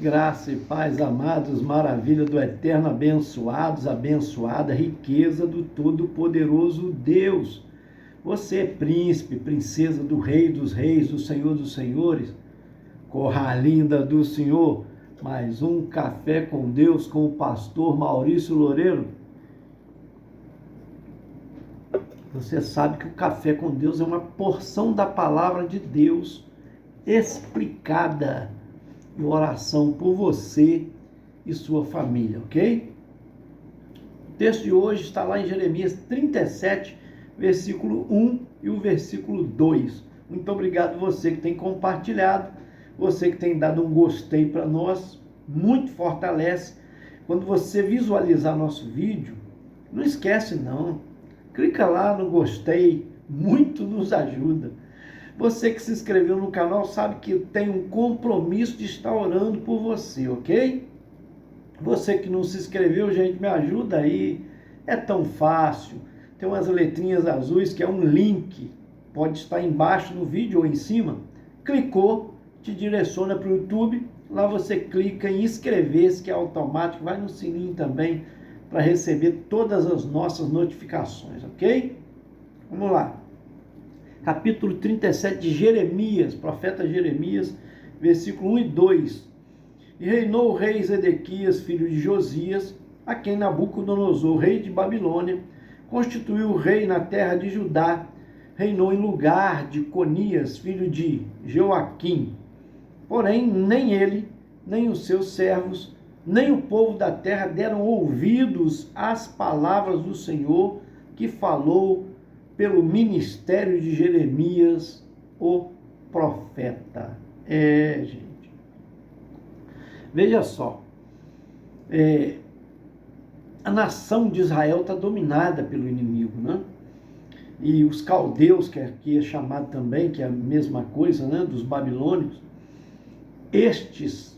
Graça e paz, amados, maravilha do eterno, abençoados, abençoada, riqueza do Todo-Poderoso Deus. Você é príncipe, princesa do Rei dos Reis, do Senhor dos Senhores, corra linda do Senhor. Mais um Café com Deus com o pastor Maurício Loureiro. Você sabe que o Café com Deus é uma porção da palavra de Deus explicada em oração por você e sua família, ok? O texto de hoje está lá em Jeremias 37, versículo 1 e o versículo 2. Muito obrigado você que tem compartilhado, você que tem dado um gostei para nós, muito fortalece. Quando você visualizar nosso vídeo, não esquece não, clica lá no gostei, muito nos ajuda. Você que se inscreveu no canal sabe que eu tenho um compromisso de estar orando por você, ok? Você que não se inscreveu, gente, me ajuda aí. É tão fácil. Tem umas letrinhas azuis que é um link. Pode estar embaixo no vídeo ou em cima. Clicou, te direciona para o YouTube. Lá você clica em inscrever-se, que é automático. Vai no sininho também para receber todas as nossas notificações, ok? Vamos lá. Capítulo 37 de Jeremias, profeta Jeremias, versículo 1 e 2. E reinou o rei Zedequias, filho de Josias, a quem Nabucodonosor, rei de Babilônia, constituiu rei na terra de Judá, reinou em lugar de Conias, filho de Joaquim. Porém, nem ele, nem os seus servos, nem o povo da terra deram ouvidos às palavras do Senhor, que falou pelo ministério de Jeremias, o profeta. Gente. Veja só. A nação de Israel está dominada pelo inimigo, né? E os caldeus, que aqui é chamado também, que é a mesma coisa, né? Dos babilônios, estes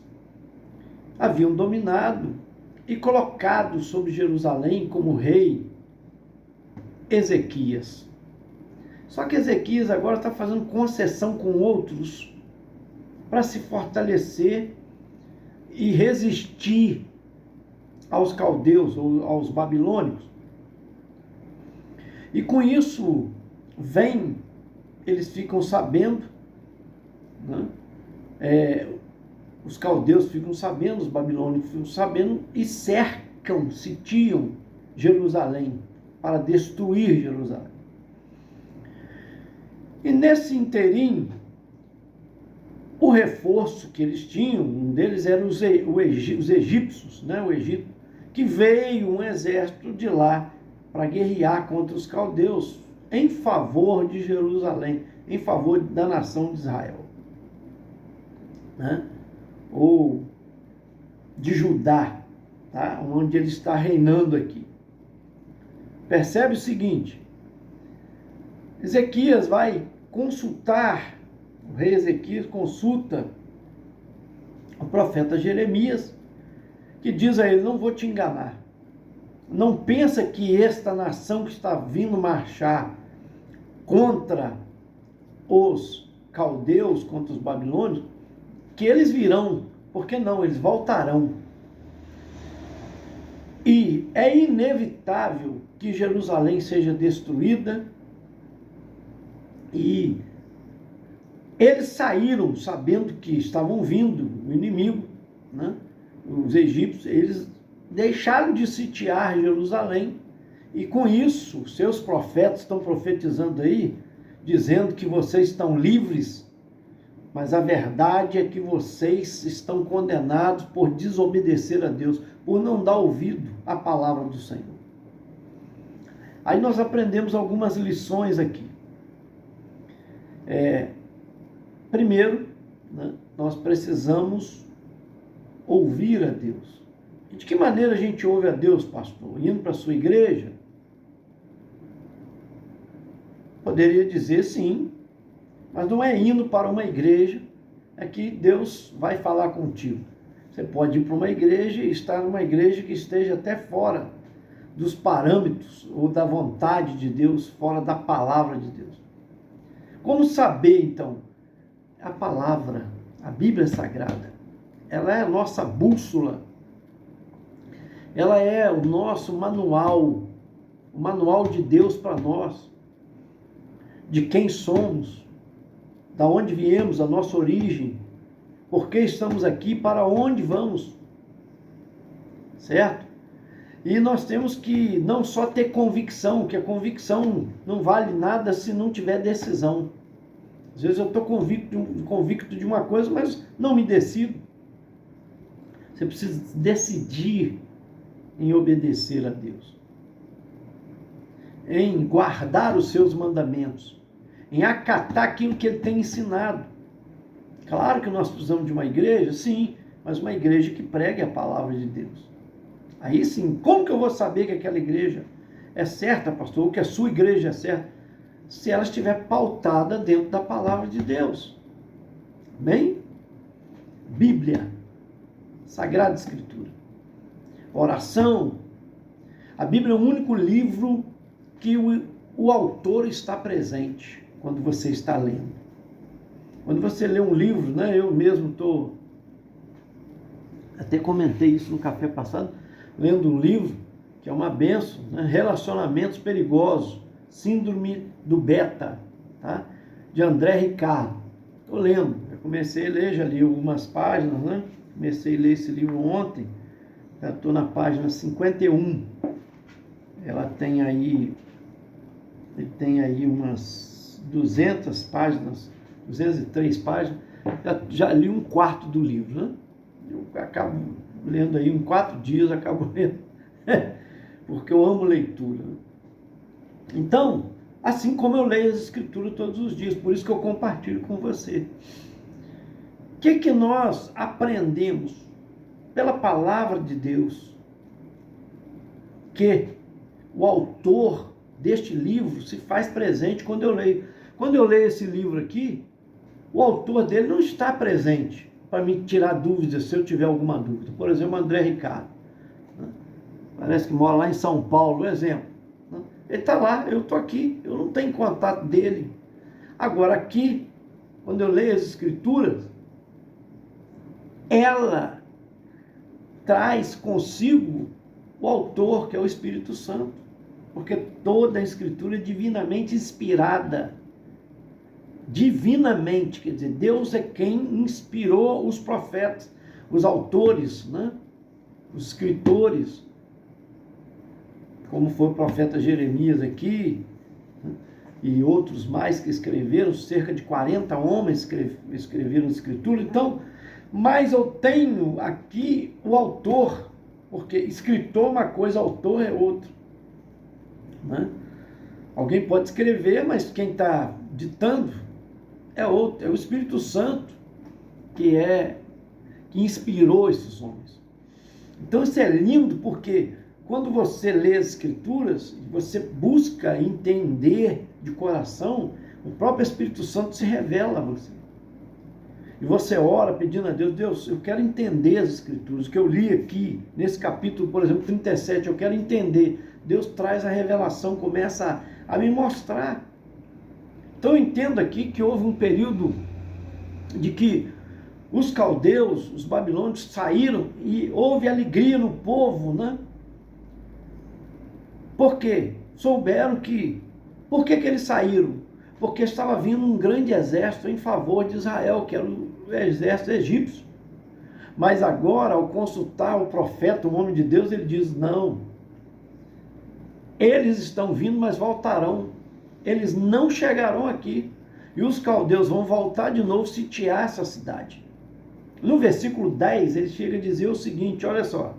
haviam dominado e colocado sobre Jerusalém como rei Ezequias. Só que Ezequias agora está fazendo concessão com outros para se fortalecer e resistir aos caldeus ou aos babilônicos. E com isso eles ficam sabendo, né? Os caldeus ficam sabendo, os babilônicos ficam sabendo e cercam, sitiam Jerusalém para destruir Jerusalém. E nesse inteirinho, o reforço que eles tinham, um deles era os egípcios, né? O Egito, que veio um exército de lá para guerrear contra os caldeus em favor de Jerusalém, em favor da nação de Israel, né? Ou de Judá, tá? Onde ele está reinando aqui. Percebe o seguinte: Ezequias vai consultar, o rei Ezequias consulta o profeta Jeremias, que diz a ele: não vou te enganar, não pensa que esta nação que está vindo marchar contra os caldeus, contra os babilônios, que eles virão, porque não, eles voltarão. E é inevitável que Jerusalém seja destruída. E eles saíram sabendo que estavam vindo o inimigo, né? Os egípcios, eles deixaram de sitiar Jerusalém, e com isso, seus profetas estão profetizando aí, dizendo que vocês estão livres, mas a verdade é que vocês estão condenados por desobedecer a Deus, por não dar ouvido à palavra do Senhor. Aí nós aprendemos algumas lições aqui. Primeiro, né, nós precisamos ouvir a Deus. E de que maneira a gente ouve a Deus, pastor? Indo para a sua igreja? Poderia dizer sim, mas não é indo para uma igreja que Deus vai falar contigo. Você pode ir para uma igreja e estar numa igreja que esteja até fora dos parâmetros ou da vontade de Deus, fora da palavra de Deus. Como saber, então? A palavra, a Bíblia Sagrada. ela é a nossa bússola, ela é o nosso manual, o manual de Deus para nós, de quem somos, da onde viemos, a nossa origem, por que estamos aqui, para onde vamos, certo? E nós temos que não só ter convicção, que a convicção não vale nada se não tiver decisão. Às vezes eu estou convicto de uma coisa, mas não me decido. Você precisa decidir em obedecer a Deus, em guardar os seus mandamentos, em acatar aquilo que Ele tem ensinado. Claro que nós precisamos de uma igreja, sim, mas uma igreja que pregue a palavra de Deus. Aí sim, como que eu vou saber que aquela igreja é certa, pastor, ou que a sua igreja é certa? Se ela estiver pautada dentro da palavra de Deus. Amém? Bíblia, Sagrada Escritura, oração. A Bíblia é o único livro que o autor está presente quando você está lendo. Quando você lê um livro, né, eu mesmo até comentei isso no café passado, lendo um livro que é uma bênção, né, Relacionamentos Perigosos, Síndrome do Beta, tá? De André Ricardo. Estou lendo, eu comecei a ler, já li algumas páginas, né? Comecei a ler esse livro ontem, já estou na página 51. Ele tem aí umas 200 páginas, 203 páginas, já li um quarto do livro, né? Eu acabo lendo aí em 4 dias, acabo lendo, porque eu amo leitura. Então, assim como eu leio as Escrituras todos os dias, por isso que eu compartilho com você. O que nós aprendemos pela palavra de Deus? Que o autor deste livro se faz presente quando eu leio. Quando eu leio esse livro aqui, o autor dele não está presente para me tirar dúvidas se eu tiver alguma dúvida. Por exemplo, André Ricardo, né? Parece que mora lá em São Paulo, exemplo. Né? Ele está lá, eu estou aqui, eu não tenho contato dele. Agora aqui, quando eu leio as Escrituras, ela traz consigo o autor, que é o Espírito Santo, porque toda a Escritura é divinamente inspirada. Divinamente, quer dizer, Deus é quem inspirou os profetas, os autores, né? Os escritores, como foi o profeta Jeremias aqui, né? E outros mais que escreveram, cerca de 40 homens escreveram a Escritura. Então, mas eu tenho aqui o autor, porque escritor é uma coisa, autor é outra, né? Alguém pode escrever, mas quem está ditando é outro, é o Espírito Santo que inspirou esses homens. Então isso é lindo, porque quando você lê as Escrituras, você busca entender de coração, o próprio Espírito Santo se revela a você. E você ora pedindo a Deus, Deus, eu quero entender as Escrituras, o que eu li aqui, nesse capítulo, por exemplo, 37, eu quero entender. Deus traz a revelação, começa a me mostrar. Então eu entendo aqui que houve um período de que os caldeus, os babilônios saíram e houve alegria no povo, né? Por quê? Souberam que... Por que eles saíram? Porque estava vindo um grande exército em favor de Israel, que era o exército egípcio. Mas agora, ao consultar o profeta, o homem de Deus, ele diz, não, eles estão vindo, mas voltarão. Eles não chegarão aqui. E os caldeus vão voltar de novo, sitiar essa cidade. No versículo 10, ele chega a dizer o seguinte, olha só.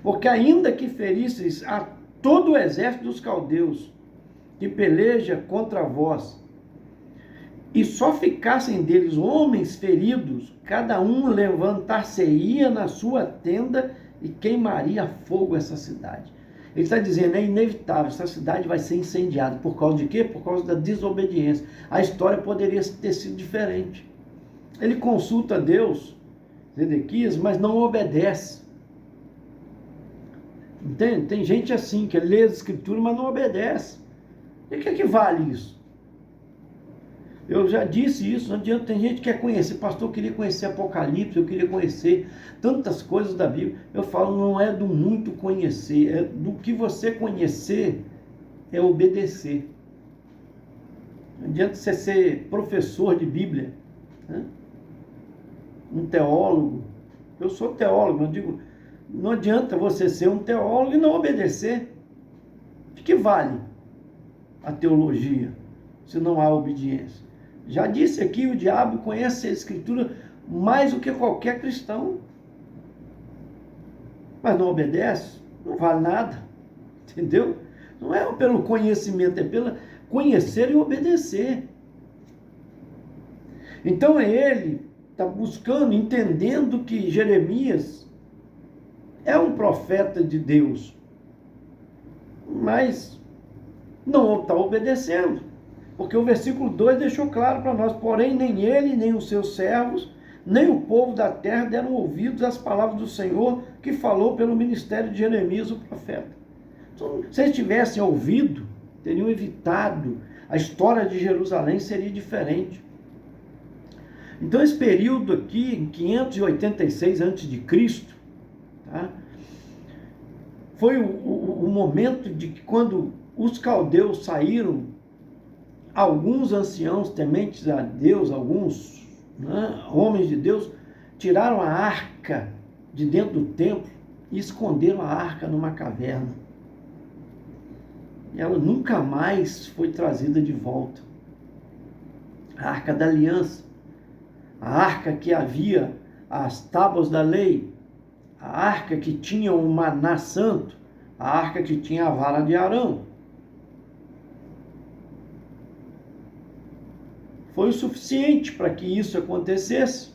Porque ainda que ferisseis a todo o exército dos caldeus, que peleja contra vós, e só ficassem deles homens feridos, cada um levantar-se-ia na sua tenda e queimaria a fogo essa cidade. Ele está dizendo, é inevitável, essa cidade vai ser incendiada. Por causa de quê? Por causa da desobediência. A história poderia ter sido diferente. Ele consulta Deus, Zedequias, mas não obedece. Entende? Tem gente assim, que lê as Escrituras, mas não obedece. E o que vale isso? Eu já disse isso, não adianta, tem gente que quer conhecer, pastor, eu queria conhecer Apocalipse, eu queria conhecer tantas coisas da Bíblia. Eu falo, não é do muito conhecer, é do que você conhecer, é obedecer. Não adianta você ser professor de Bíblia, né? Um teólogo. Eu sou teólogo, mas digo, não adianta você ser um teólogo e não obedecer. De que vale a teologia se não há obediência? Já disse aqui, o diabo conhece a Escritura mais do que qualquer cristão. Mas não obedece, não vale nada. Entendeu? Não é pelo conhecimento, é pelo conhecer e obedecer. Então ele está buscando, entendendo que Jeremias é um profeta de Deus, mas não está obedecendo. Porque o versículo 2 deixou claro para nós, porém nem ele, nem os seus servos, nem o povo da terra deram ouvidos às palavras do Senhor que falou pelo ministério de Jeremias, o profeta. Então, se eles tivessem ouvido, teriam evitado, a história de Jerusalém seria diferente. Então esse período aqui, em 586 a.C., tá? Foi o momento de que quando os caldeus saíram, alguns anciãos tementes a Deus, alguns, né, homens de Deus, tiraram a arca de dentro do templo e esconderam a arca numa caverna. E ela nunca mais foi trazida de volta. A arca da aliança, a arca que havia as tábuas da lei, a arca que tinha o maná santo, a arca que tinha a vara de Arão. Foi o suficiente para que isso acontecesse.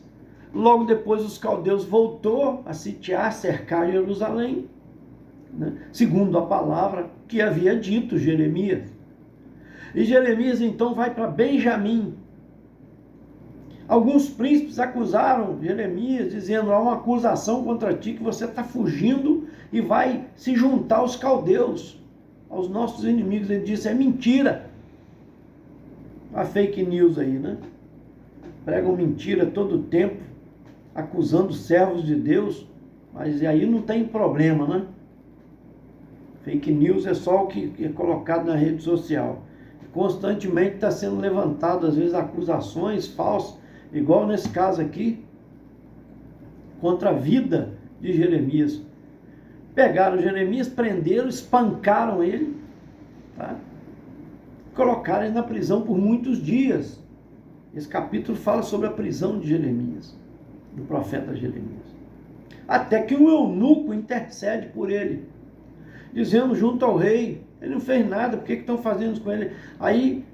Logo depois os caldeus voltou a sitiar, cercar Jerusalém, né? Segundo a palavra que havia dito Jeremias. E Jeremias então vai para Benjamim. Alguns príncipes acusaram Jeremias, dizendo, há uma acusação contra ti que você está fugindo e vai se juntar aos caldeus, aos nossos inimigos. Ele disse, é mentira. A fake news aí, né? Pregam mentira todo o tempo, acusando servos de Deus, mas aí não tem problema, né? Fake news é só o que é colocado na rede social. Constantemente está sendo levantado, às vezes, acusações falsas, igual nesse caso aqui, contra a vida de Jeremias. Pegaram Jeremias, prenderam, espancaram ele, tá? Colocaram ele na prisão por muitos dias. Esse capítulo fala sobre a prisão de Jeremias, do profeta Jeremias. Até que um eunuco intercede por ele, dizendo junto ao rei, ele não fez nada, por que estão fazendo isso com ele? Aí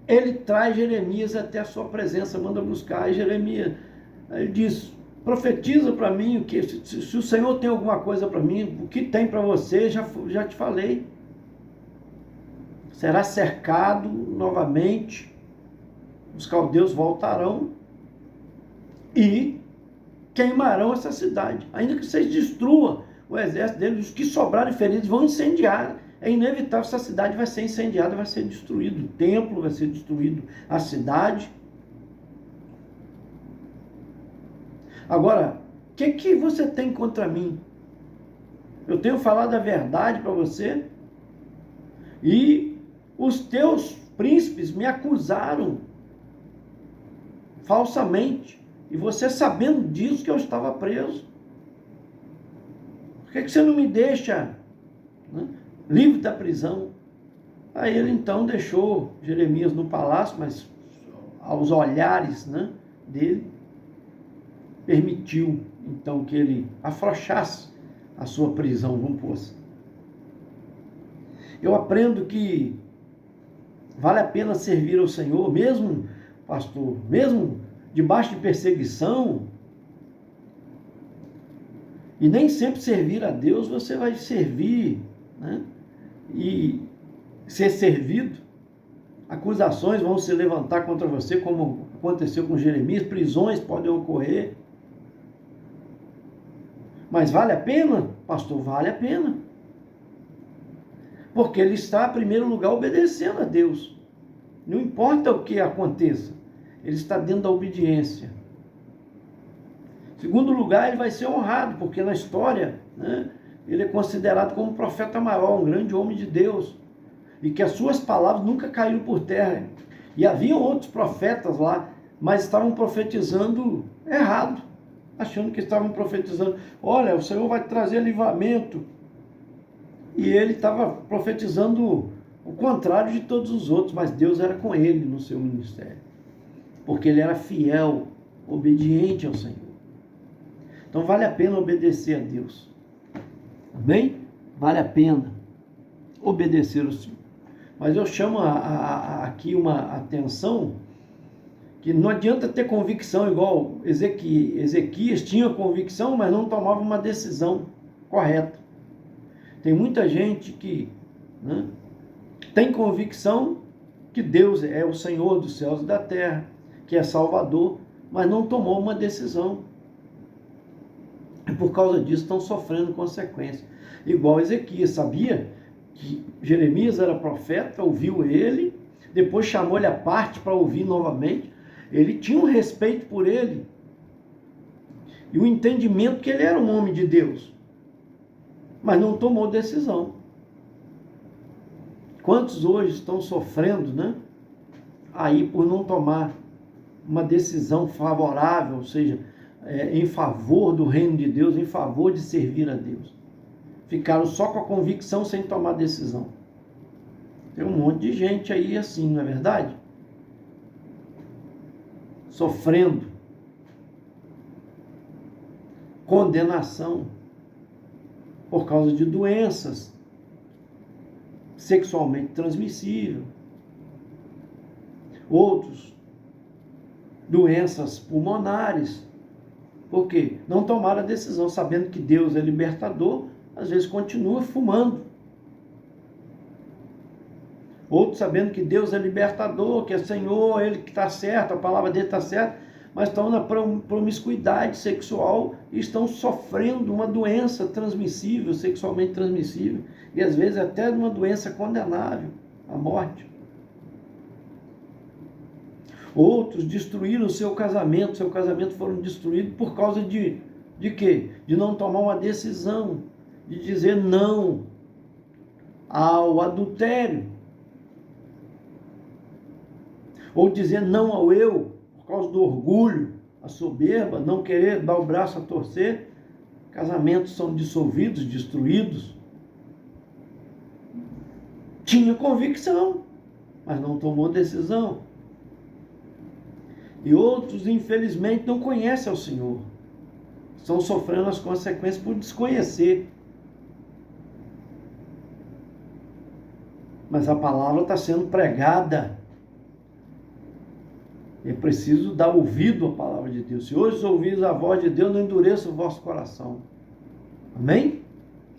ele traz Jeremias até a sua presença, manda buscar. Aí Jeremias, ele diz, profetiza para mim, o que, se o Senhor tem alguma coisa para mim, o que tem para você, já te falei. Será cercado novamente, os caldeus voltarão e queimarão essa cidade. Ainda que vocês destruam o exército deles, os que sobrarem feridos vão incendiar. É inevitável, essa cidade vai ser incendiada, vai ser destruído. O templo vai ser destruído, a cidade. Agora, o que você tem contra mim? Eu tenho falado a verdade para você e os teus príncipes me acusaram falsamente. E você sabendo disso que eu estava preso. Por que você não me deixa, né, livre da prisão? Aí ele então deixou Jeremias no palácio, mas aos olhares, né, dele, permitiu então que ele afrouxasse a sua prisão, vamos pôr assim. Eu aprendo que vale a pena servir ao Senhor, mesmo, pastor, mesmo debaixo de perseguição. E nem sempre servir a Deus você vai servir, né, e ser servido. Acusações vão se levantar contra você, como aconteceu com Jeremias, prisões podem ocorrer. Mas vale a pena? Pastor, vale a pena. Porque ele está, em primeiro lugar, obedecendo a Deus. Não importa o que aconteça, ele está dentro da obediência. Em segundo lugar, ele vai ser honrado, porque na história, né, ele é considerado como um profeta maior, um grande homem de Deus, e que as suas palavras nunca caíram por terra. E haviam outros profetas lá, mas estavam profetizando errado, achando que estavam profetizando, olha, o Senhor vai trazer livramento. E ele estava profetizando o contrário de todos os outros, mas Deus era com ele no seu ministério, porque ele era fiel, obediente ao Senhor. Então vale a pena obedecer a Deus. Amém? Vale a pena obedecer ao Senhor. Mas eu chamo aqui uma atenção, que não adianta ter convicção igual Ezequias tinha convicção, mas não tomava uma decisão correta. Tem muita gente que, né, tem convicção que Deus é o Senhor dos céus e da terra, que é Salvador, mas não tomou uma decisão. E por causa disso estão sofrendo consequências. Igual Ezequias, sabia que Jeremias era profeta, ouviu ele, depois chamou ele à parte para ouvir novamente. Ele tinha um respeito por ele e o entendimento que ele era um homem de Deus, mas não tomou decisão. Quantos hoje estão sofrendo, né? Aí por não tomar uma decisão favorável, ou seja, em favor do reino de Deus, em favor de servir a Deus. Ficaram só com a convicção sem tomar decisão. Tem um monte de gente aí assim, não é verdade? Sofrendo condenação por causa de doenças sexualmente transmissíveis, outros doenças pulmonares, porque não tomaram a decisão, sabendo que Deus é libertador, às vezes continua fumando. Outros sabendo que Deus é libertador, que é Senhor, Ele que está certo, a palavra dele está certa, mas estão na promiscuidade sexual e estão sofrendo uma doença transmissível, sexualmente transmissível, e às vezes até uma doença condenável, a morte. Outros destruíram o seu casamento foram destruídos por causa de quê? De não tomar uma decisão, de dizer não ao adultério, ou dizer não ao eu, por causa do orgulho, a soberba, não querer dar o braço a torcer. Casamentos são dissolvidos, destruídos. Tinha convicção, mas não tomou decisão. E outros, infelizmente, não conhecem ao Senhor. Estão sofrendo as consequências por desconhecer. Mas a palavra está sendo pregada. É preciso dar ouvido à palavra de Deus. Se hoje ouvis a voz de Deus, não endureça o vosso coração. Amém?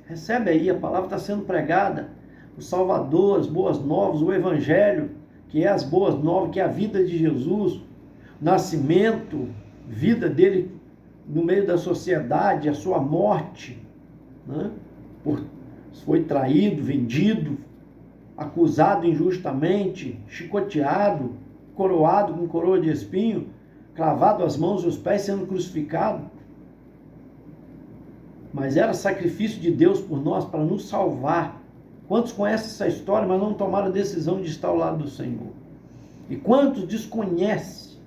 Recebe aí, a palavra está sendo pregada. O Salvador, as boas novas, o Evangelho, que é as boas novas, que é a vida de Jesus, o nascimento, vida dele no meio da sociedade, a sua morte, né? Foi traído, vendido, acusado injustamente, chicoteado, coroado com coroa de espinho, clavado as mãos e os pés, sendo crucificado. Mas era sacrifício de Deus por nós, para nos salvar. Quantos conhecem essa história, mas não tomaram a decisão de estar ao lado do Senhor? E quantos desconhecem,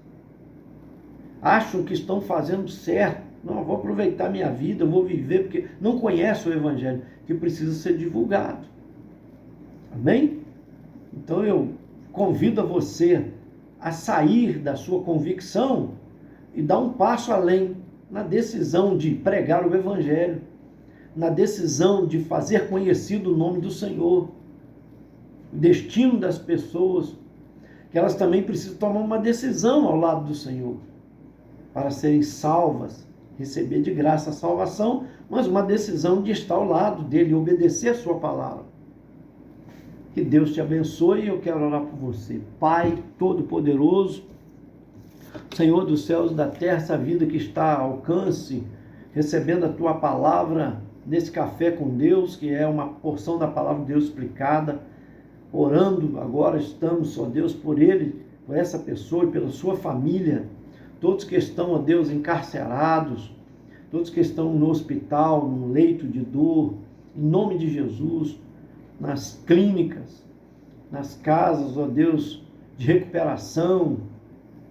acham que estão fazendo certo? Não, eu vou aproveitar minha vida, eu vou viver, porque não conhece o Evangelho, que precisa ser divulgado. Amém? Então eu convido a você a sair da sua convicção e dar um passo além na decisão de pregar o Evangelho, na decisão de fazer conhecido o nome do Senhor, o destino das pessoas, que elas também precisam tomar uma decisão ao lado do Senhor, para serem salvas, receber de graça a salvação, mas uma decisão de estar ao lado dele, obedecer a sua palavra. Que Deus te abençoe e eu quero orar por você. Pai Todo-Poderoso, Senhor dos céus e da terra, essa vida que está ao alcance, recebendo a tua palavra nesse café com Deus, que é uma porção da palavra de Deus explicada. orando agora, estamos, ó Deus, por ele, por essa pessoa e pela sua família, todos que estão, ó Deus, encarcerados, todos que estão no hospital, no leito de dor, em nome de Jesus, nas clínicas, nas casas, ó Deus, de recuperação,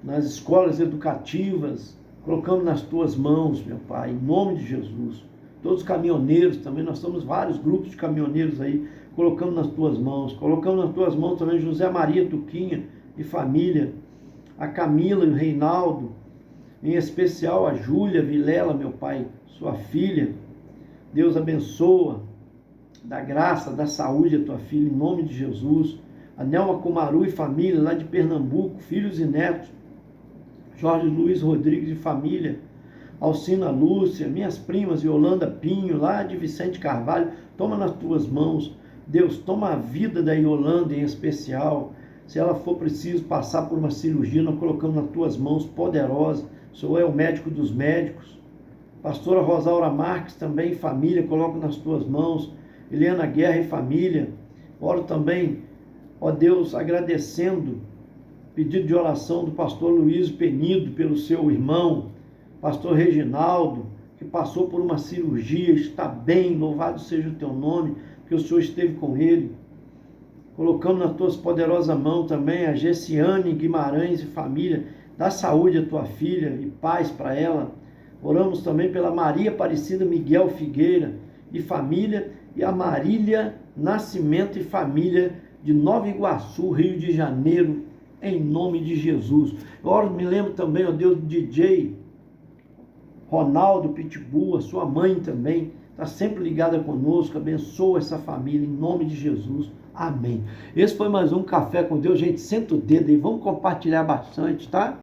nas escolas educativas, colocamos nas tuas mãos, meu Pai, em nome de Jesus. Todos os caminhoneiros também, nós temos vários grupos de caminhoneiros aí, colocando nas tuas mãos. Colocamos nas tuas mãos também José Maria Tuquinha e família, a Camila e o Reinaldo, em especial a Júlia Vilela, meu Pai, sua filha. Deus abençoa, dá graça, dá saúde a tua filha, em nome de Jesus. A Nelma Comaru e família, lá de Pernambuco, filhos e netos. Jorge Luiz Rodrigues e família. Alcina Lúcia, minhas primas, Yolanda Pinho, lá de Vicente Carvalho, toma nas tuas mãos. Deus, toma a vida da Yolanda em especial. Se ela for preciso passar por uma cirurgia, nós colocamos nas tuas mãos, poderosa. O Senhor é o médico dos médicos. Pastora Rosaura Marques também, família, coloco nas tuas mãos. Helena Guerra e família. Oro também, ó Deus, agradecendo pedido de oração do pastor Luiz Penido pelo seu irmão, pastor Reginaldo, que passou por uma cirurgia, está bem, louvado seja o teu nome, que o Senhor esteve com ele. Colocamos nas tuas poderosas mãos também a Gessiane Guimarães e família, dá saúde à tua filha e paz para ela. Oramos também pela Maria Aparecida Miguel Figueira e família, e a Marília Nascimento e família de Nova Iguaçu, Rio de Janeiro, em nome de Jesus. Eu me lembro também, ó Deus, do DJ Ronaldo Pitbull, a sua mãe também, está sempre ligada conosco, abençoa essa família, em nome de Jesus, amém. Esse foi mais um Café com Deus, gente, senta o dedo aí, vamos compartilhar bastante, tá?